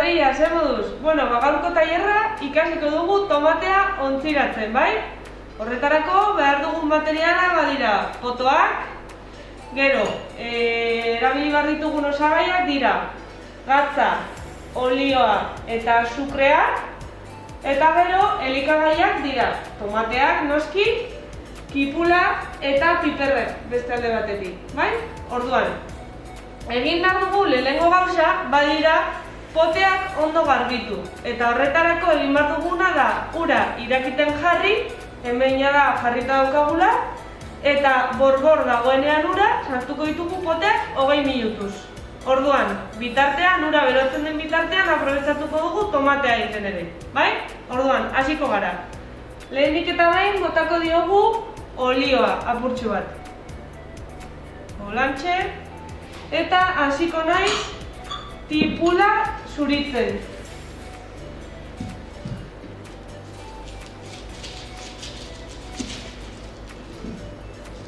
Maria, zer moduz? Bueno, gaurko tailerra ikasiko dugu tomatea ontziratzen, bai? Horretarako behar dugun materiala badira potoak, gero, erabili behar ditugun osagaiak dira gatza, olioa eta azukrea, eta gero elikagaiak dira tomateak, noski, kipula eta piperrek beste alde batetik, bai? Orduan, egin behar dugu lehenengo gauza badira poteak ondo garbitu, eta horretarako egin behar duguna da ura irakiten jarri, hemen jada jarrita daukagula, eta borbor dagoenean ura sartuko ditugu poteak 20 minutuz. Orduan, bitartean, ura berotzen den bitartean aprobetxatuko dugu tomatea egiten ere, bai? Orduan, hasiko gara. Lehenik eta behin botako diogu olioa apurtxo bat. Holantxe, eta hasiko naiz tipula zuritzen.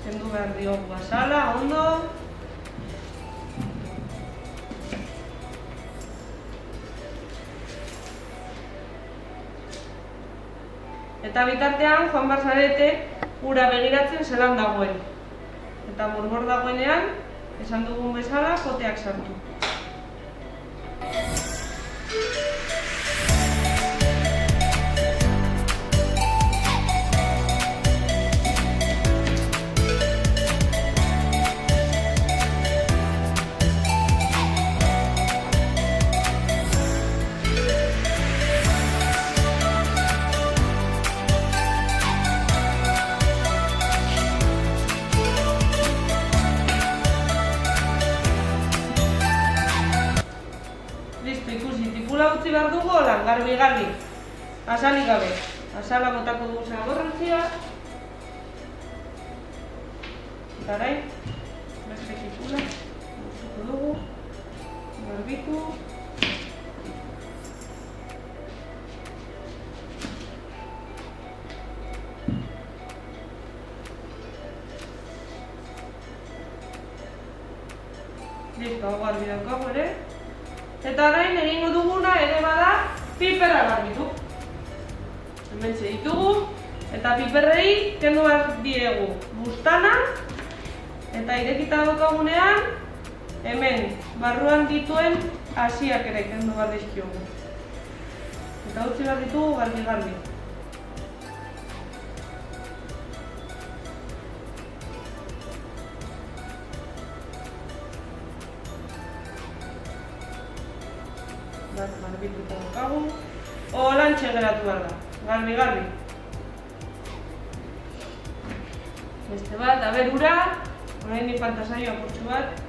Kendu behar diogu azala, ondo. Eta bitartean, joan behar zarete, ura begiratzen zelan dagoen. Eta borbor dagoenean, esan dugun bezala, poteak sartu. Listo, ikusi, tipula utzi behar dugu, holan, garbi-garbi. Azalik gabe. Azala botako dugu zagorrantzia. Eta orain, beste tipula. Utzuko dugu. Garbitu. Listo, hau garbi daukago ere. Eta orain egingo duguna ere bada piperra garbitu. Hementxe ditugu, eta piperrei kendu behar diegu buztana, eta irekita daukagunean, hemen barruan dituen hasiak ere kendu behar dizkiogu. Eta utzi behar ditugu garbi-garbi. Garbituta daukagu. Holantxe geratu behar da. Garbi-garbi. Beste bat, aber ura. Orain falta zaio apurtxo bat.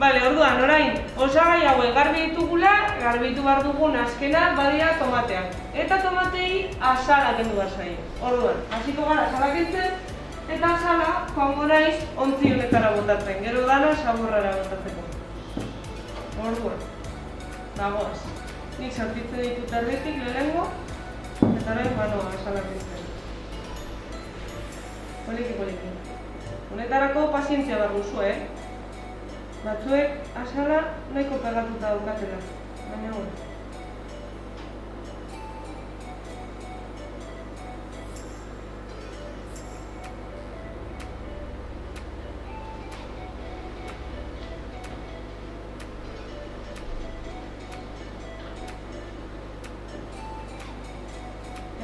Bale, orduan, orain, osagai hauek garbi ditugula, garbitu behar dugun azkena badira tomateak. Eta tomatei azala kendu behar zaio. Orduan, hasiko gara azala kentzen, eta azala joango naiz ontzi honetara botatzen, gero dana saborrara botatzeko. Orduan, dagoaz. Nik sartitzen ditut erditik lehenengo, eta orain banoa azala kentzen. Poliki. Honetarako pazientzia behar duzu, Batzuek azala nahiko pegatuta daukatela, baina hori.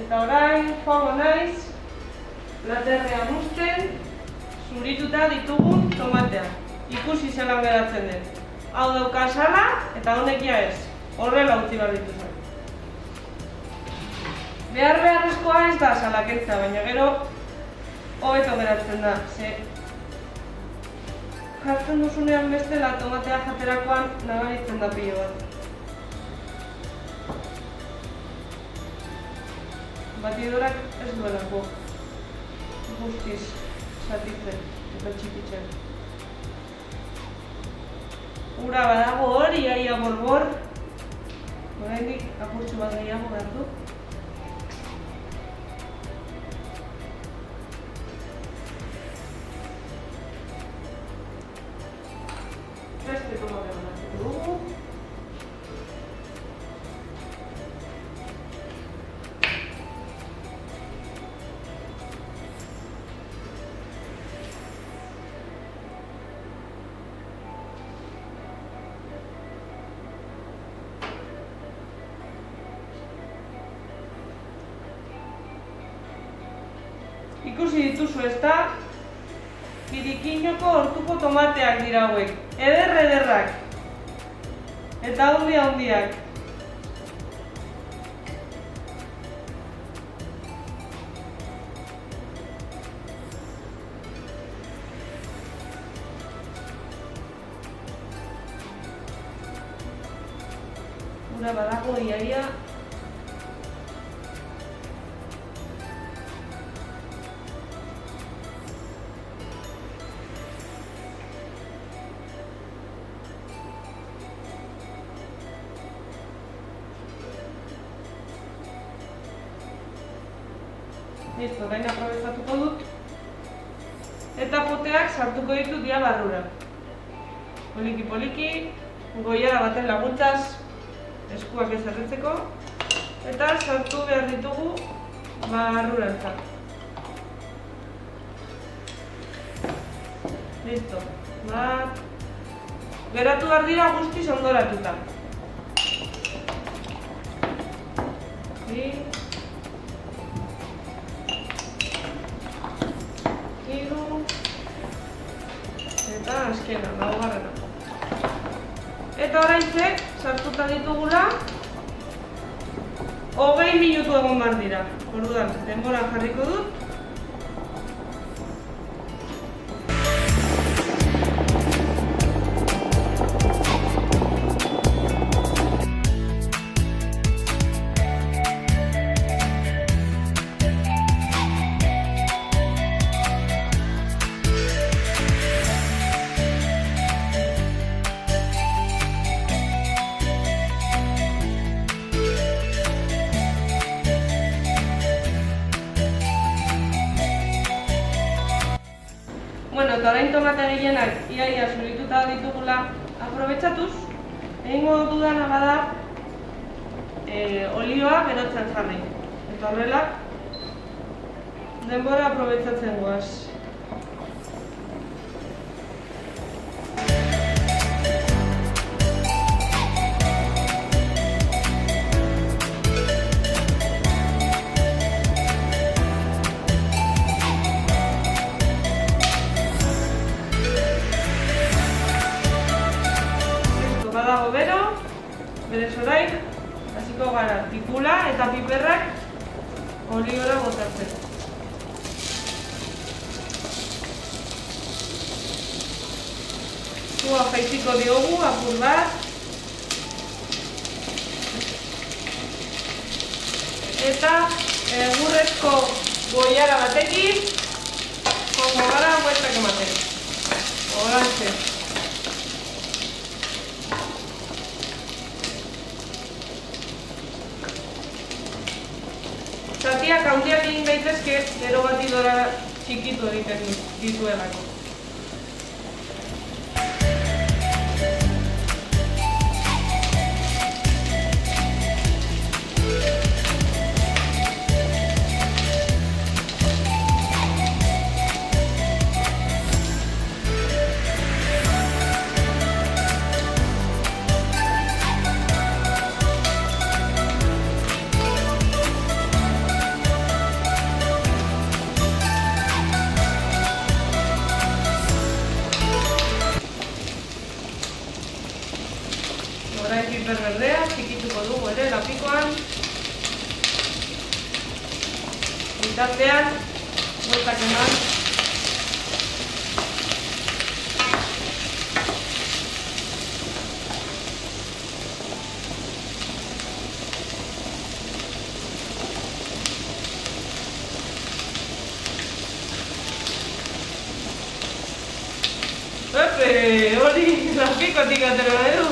Eta orain, joango naiz, platerrean uzten, zurituta ditugun tomatea. Ikusi zelan geratzen den. Hau dauka azala eta honek ja ez. Horrela utzi behar dituzuen. Beharrezkoa ez da salaketza, baina gero hobeto geratzen da, ze jartzen duzunean bestela tomatea jaterakoan nabaritzen da pilo bat. Batidorak ez duelako guztiz zatitzen eta txikitzen. Ura badago hor, iaia borbor. Oraindik apurtxo bat gehiago behar du. Beste tomate banatzen dugu. Ikusi dituzu ezta? Pirikinoko ortuko tomateak dira hauek. Ederrak. Eta handiak. Ura badago iaia. Listo, orain aprobetxatuko dut. Eta poteak sartuko ditut dia barrura. Poliki, goiara baten laguntzaz eskuak ez erretzeko. Eta sartu behar ditugu barrurantzat. Listo. Geratu behar dira guztiz ondoratuta. Eta azkena, laugarrena. Eta oraintzek sartuta ditugula 20 minutu egon behar dira. Orduan, denbora jarriko dut. Eta orain tomate gehienak iaia zurituta ditugula aprobetxatuz, egingo dudana bada olioa berotzen jarri. Eta horrela denbora aprobetxatzen goaz. Badago bero, berez orain, hasiko gara tipula eta piperrak oliora botatzen. Sua jaitsiko diogu, apur bat. Eta egurrezko goiara batekin, jongo gara bueltak ematen. Horantxe. Zatiak handiak egin daitezke, gero batidora txikitu egiten dituelako. Orain piper berdea, txikituko dugu ere lapikoan. bitartean, bueltak eman. Hori, lapikotik atero nahi du.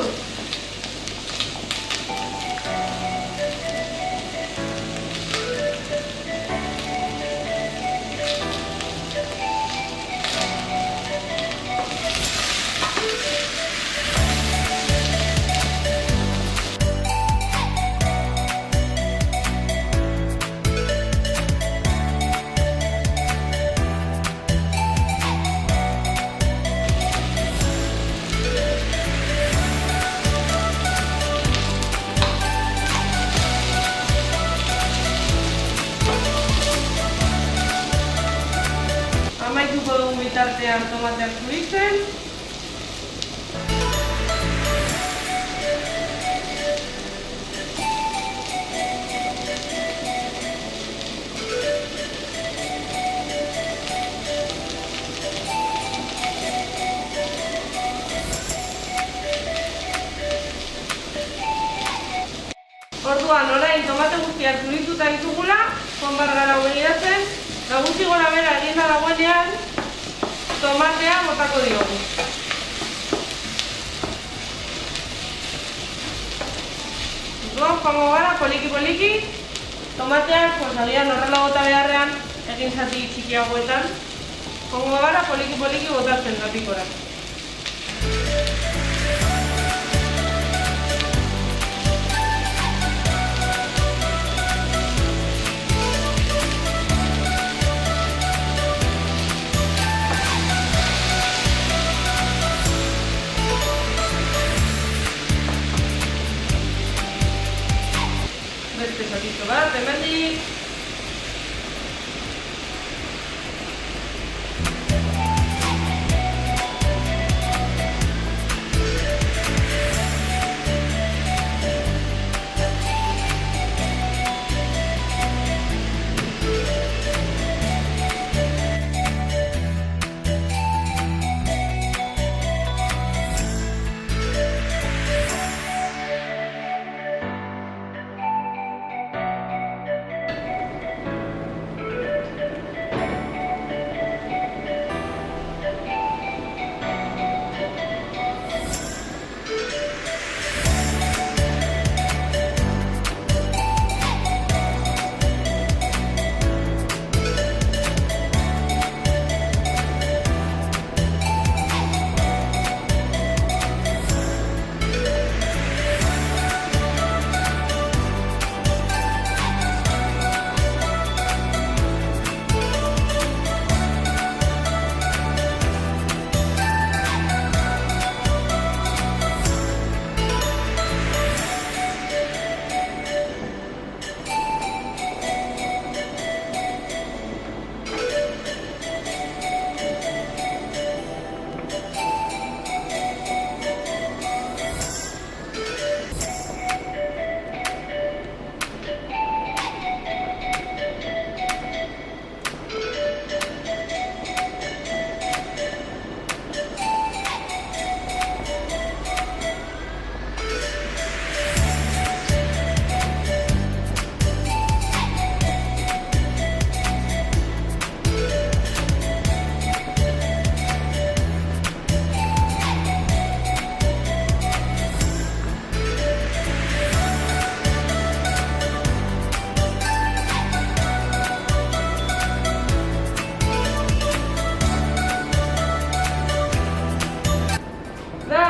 Amaituko dugu bitartean tomateak zuritzen. Orduan, orain tomate guztiak zurituta ditugula, joan behar gara begiratzen, eta gutxi gora bera eginda dagoenean, tomatea botako diogu. Orduan, joango gara, poliki-poliki, tomateak, agian horrela bota beharrean, egin zati txikiagoetan, joango gara, poliki-poliki botatzen lapikora. Beste zatito bat, hemendik.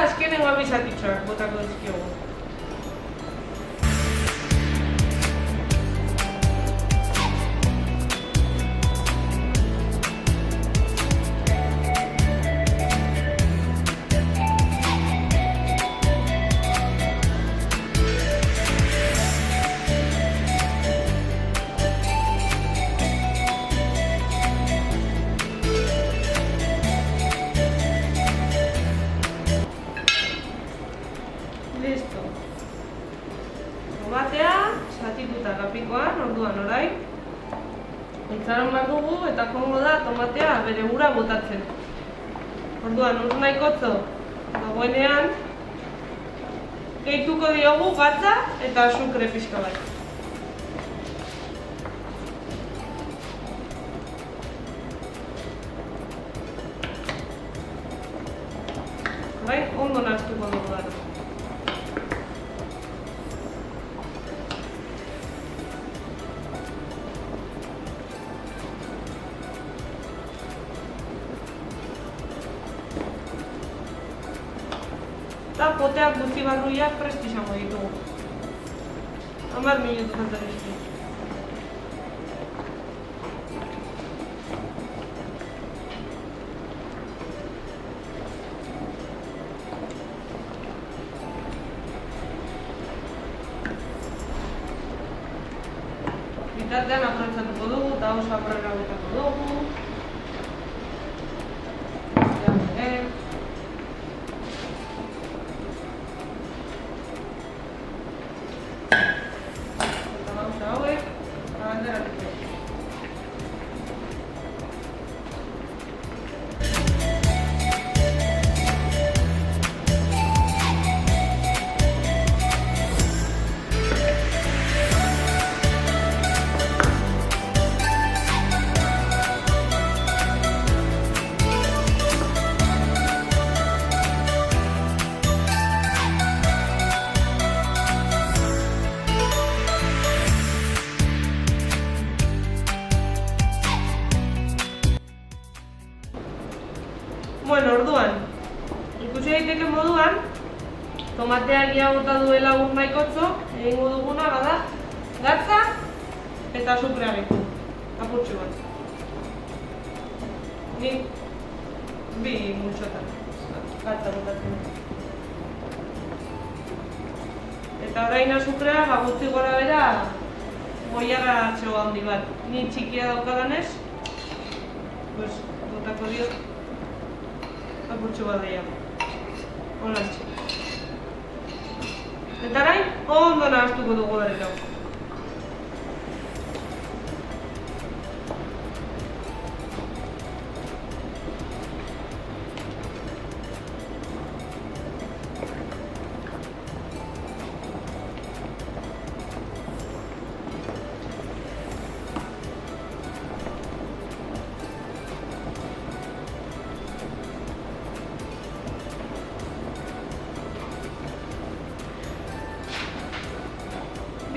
azkenengo abizatitxoak botako dizkiogu. Listo. itxaron behar dugu eta joango da tomatea bere ura botatzen. Orduan, ur nahikotxo dagoenean, gehituko diogu gatza eta azukre pixka bat. Bai, ondo nahaztuko dugu dara. Eta poteak guzti barruiak prest izango ditugu. 10 minutu falta dizki. Bitartean aprobetxatuko dugu eta oso aurrera betako dugu. Bueno, orduan, ikusi daiteke moduan, tomatea egia bota duela ur nahikotxo, egingo duguna bada, gatza eta azukrea gehitu, apurtxo bat. Nik bi multxotan, gatza botatzen. Eta orain azukrea, gutxi gora bera, goiarra txoa handi bat. Ni txikia daukadanez, botako diot. Apurtxo bat gehiago. Olantxe. Eta orain, ondo nahaztuko dugu berriro.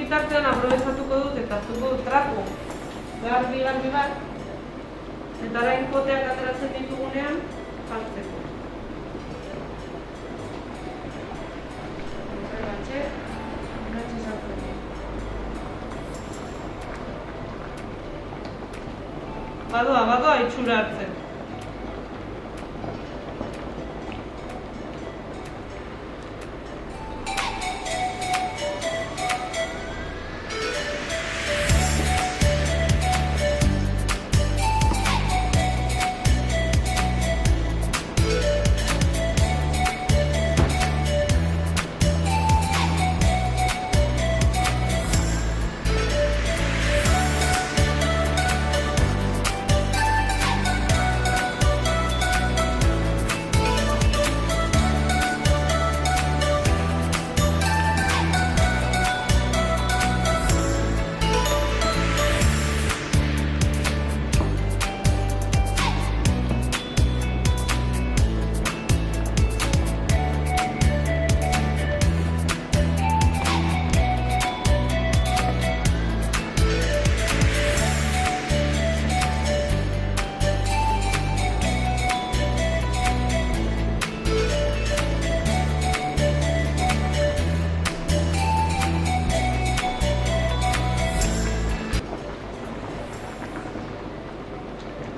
Bitartean aprobetxatuko dut eta hartuko dut trapo garbi bat eta orain poteak ateratzen ditugunean jartzeko. Gatxe sartzen dut. Badoa itxura hartzen.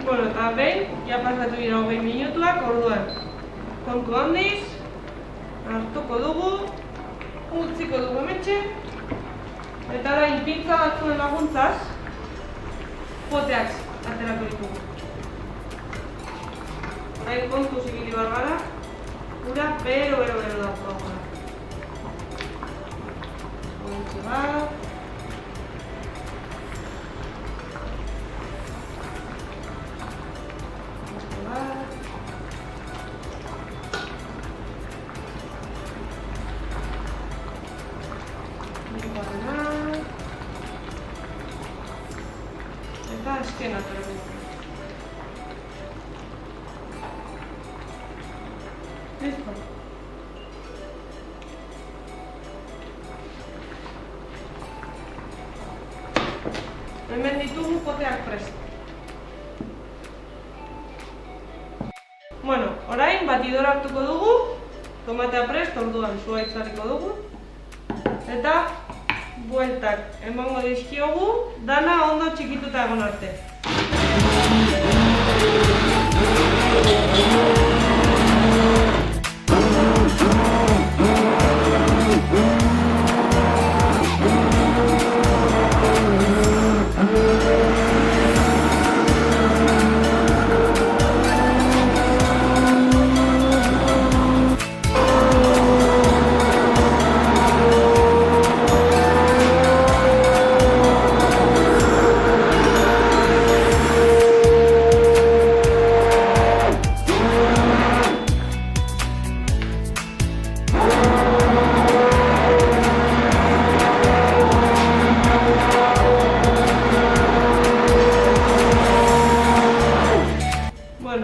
Bueno, eta behin, ja pasatu dira 20 minutuak, orduan. Kontu handiz, hartuko dugu, utziko dugu hementxe, eta orain pintza batzuen laguntzaz, poteak aterako ditugu. Orain kontu zibili barbara, ura bero da programa. Hortxe bat. azken atoreko dugu. Listo. Hemen ditugu poteak prest. Bueno, orain batidora hartuko dugu, tomatea prest, orduan zuhaitz harriko dugu. Eta bueltak emango dizkiogu, dana ondo txikituta egon arte.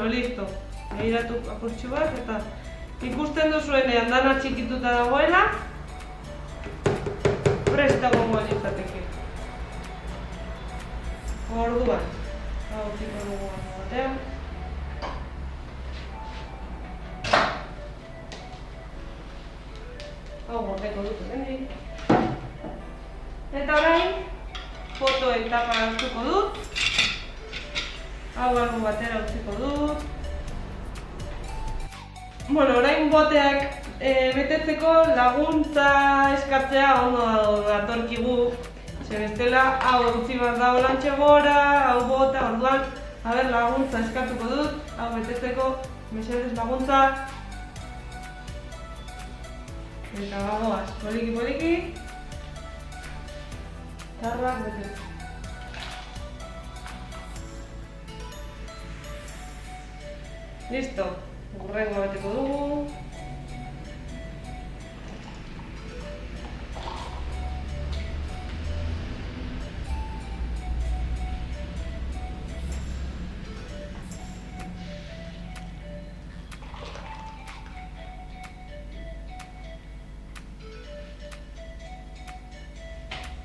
Listo, begiratu apurtxo bat eta ikusten duzuenean dana txikituta dagoela prest egongo litzateke. Orduan, hau utziko dugu batean. Hau gordeko dut hemendik. Eta orain, fotoen tapa hartuko dut. Hau algo batera utziko dut. Bueno, orain boteak betetzeko laguntza eskatzea ondo datorkigu. Ze bestela, hau utzi bat da olantxe gora, hau bota, orduan, laguntza eskatuko dut, hau betetzeko, mesedez laguntza. Eta bagoaz, poliki, tarrak betetzeko. Listo, gurrengo beteko dugu.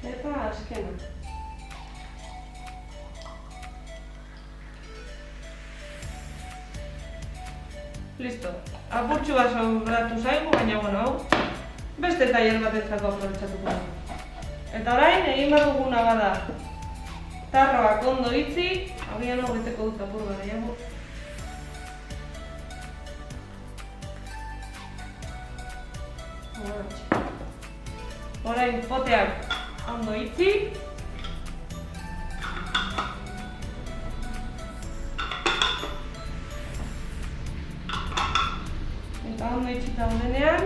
Eta azkena. Listo, apurtxu bat sobratu zaigu, baina hau beste tailer batetzako aprobetxatuko dugu. Eta orain, egin behar duguna bada tarroak ondo itzi, agian hau beteko dut apur bat gehiago. Orain, poteak ondo itzi. Eta ondo itxita denean,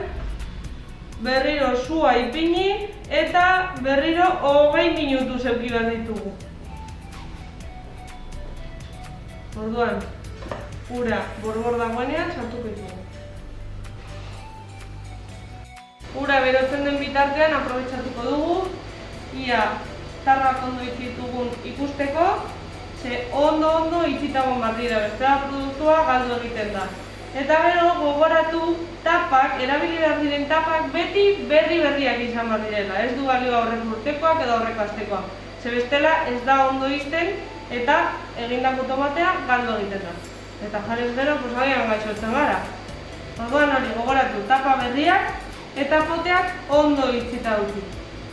berriro sua ipini eta berriro 20 minutu zeuki behar ditugu. Orduan, ura borbor dagoenean sartuko ditugu. Ura berotzen den bitartean aprobetxatuko dugu, ia tarrak ondo itxitugun ikusteko, ze ondo itxitagon bat dira, bestela produktua galdu egiten da. Eta gero gogoratu tapak, erabili behar diren tapak beti berriak izan behar direla. Ez du balioa horrek urtekoak edo horrek astekoak. Ze bestela ez da ondo izten eta egindako tomatea galdu egiten da. Eta jarez gero, agian gaixotzen gara. Orduan hori gogoratu tapa berriak eta poteak ondo itxita utzi.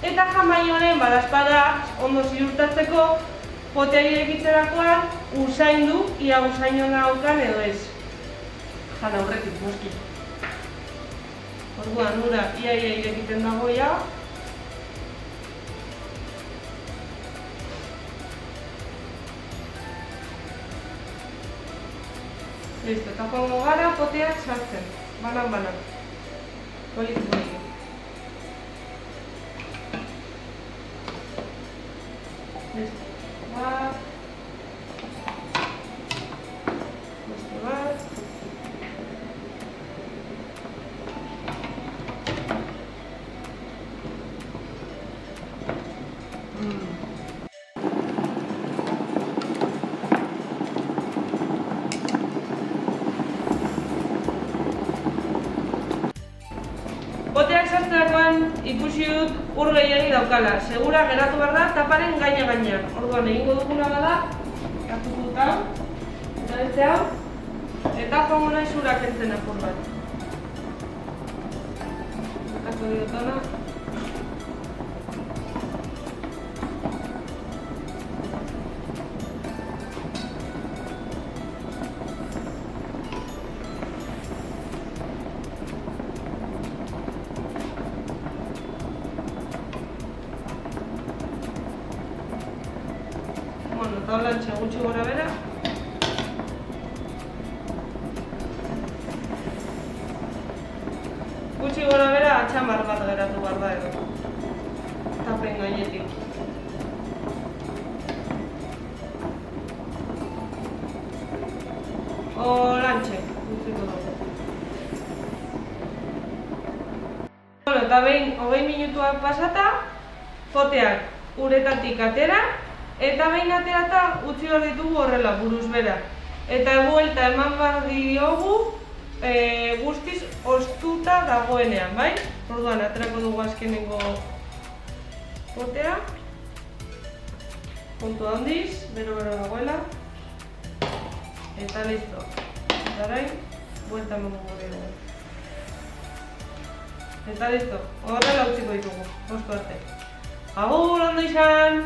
Eta jamai honen badazpada ondo ziurtatzeko potea irekitzerakoan usaindu, ia usain hona daukan edo ez. Jana horretik, noski. Orduan, ura ia irekiten dago ja. Listo, eta joango gara poteak sartzen, banan. Poliki. Listo, bat. Listo, bat. Poteak sartzerakoan ikusi dut ur gehiegi daukala. Segura geratu behar da taparen gainean. Orduan egingo duguna bada, hartuko dut hau, eta beste hau, eta joango nahi zura kentzen apur bat. Hartuko dut hona. Eta holantxe gutxi gora bera. Gutxi gora bera atxamar bat geratu behar da edo. Tapen gainetik. Holantxe, gutxiko dugu. Eta behin 20 minutuak pasata, poteak uretatik atera, eta behin aterata utzi behar ditugu horrela, buruz bera. Eta buelta eman behar diogu guztiz ostuta dagoenean, bai? Orduan, aterako dugu azkenengo potea. Kontu handiz, bero-bero dagoela. Eta listo. Eta orain, buelta eman dugu. Eta listo, horrela utziko ditugu, ostu arte. Agur, ondo izan!